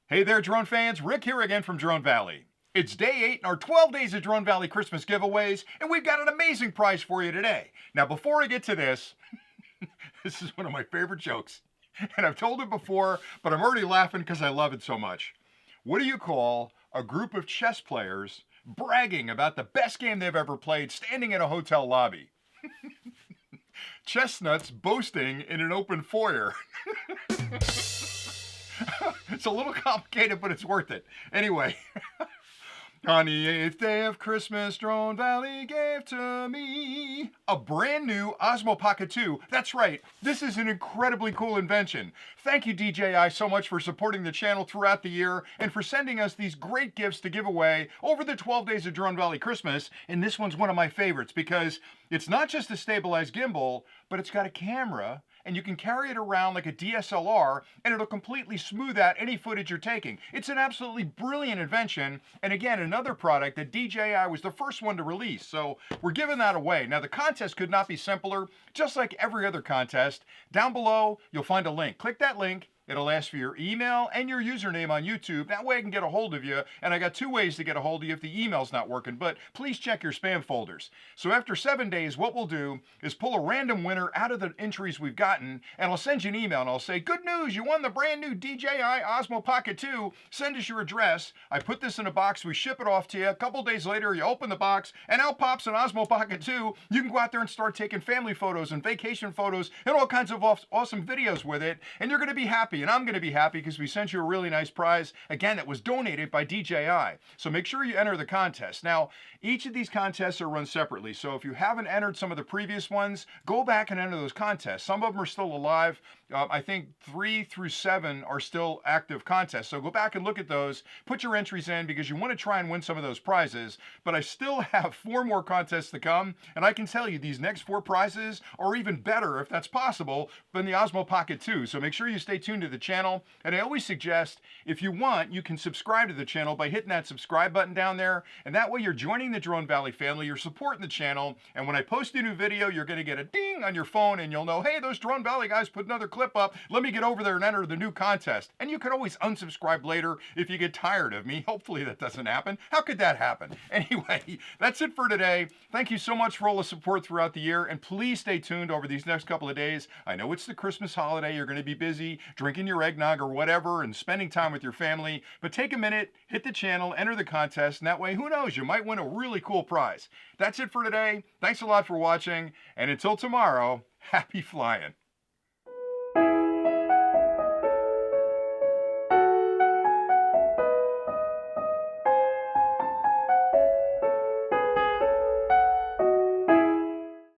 Hey there, drone fans. Rick here again from Drone Valley. It's day 8 in our 12 Days of Drone Valley Christmas giveaways, and we've got an amazing prize for you today. Now, before I get to this, this is one of my favorite jokes, and I've told it before, but I'm already laughing because I love it so much. What do you call a group of chess players bragging about the best game they've ever played standing in a hotel lobby? Chestnuts boasting in an open foyer. It's a little complicated, but it's worth it. Anyway, on the 8th day of Christmas, Drone Valley gave to me a brand new Osmo Pocket 2. That's right, this is an incredibly cool invention. Thank you, DJI, so much for supporting the channel throughout the year and for sending us these great gifts to give away over the 12 Days of Drone Valley Christmas. And this one's one of my favorites because it's not just a stabilized gimbal, but it's got a camera, and you can carry it around like a DSLR, and it'll completely smooth out any footage you're taking. It's an absolutely brilliant invention, and again, another product that DJI was the first one to release, so we're giving that away. Now, the contest could not be simpler. Just like every other contest, down below, you'll find a link. Click that link. It'll ask for your email and your username on YouTube. That way I can get a hold of you. And I got 2 ways to get a hold of you if the email's not working, but please check your spam folders. So after 7 days, what we'll do is pull a random winner out of the entries we've gotten, and I'll send you an email and I'll say, good news, you won the brand new DJI Osmo Pocket 2. Send us your address. I put this in a box, we ship it off to you. A couple days later, you open the box and out pops an Osmo Pocket 2. You can go out there and start taking family photos and vacation photos and all kinds of awesome videos with it. And you're gonna be happy. And I'm going to be happy because we sent you a really nice prize, again, that was donated by DJI. So make sure you enter the contest. Now, each of these contests are run separately. So if you haven't entered some of the previous ones, go back and enter those contests. Some of them are still alive. I think 3 through 7 are still active contests. So go back and look at those. Put your entries in because you want to try and win some of those prizes. But I still have 4 more contests to come. And I can tell you these next 4 prizes are even better, if that's possible, than the Osmo Pocket 2. So make sure you stay tuned to the channel. And I always suggest, if you want, you can subscribe to the channel by hitting that subscribe button down there. And that way you're joining the Drone Valley family, you're supporting the channel. And when I post a new video, you're going to get a ding on your phone and you'll know, hey, those Drone Valley guys put another clip up. Let me get over there and enter the new contest. And you can always unsubscribe later if you get tired of me. Hopefully that doesn't happen. How could that happen? Anyway, that's it for today. Thank you so much for all the support throughout the year. And please stay tuned over these next couple of days. I know it's the Christmas holiday. You're going to be busy drinking your eggnog or whatever and spending time with your family. But take a minute, hit the channel, enter the contest. And that way, who knows, you might win a really cool prize. That's it for today. Thanks a lot for watching. And until tomorrow, happy flying.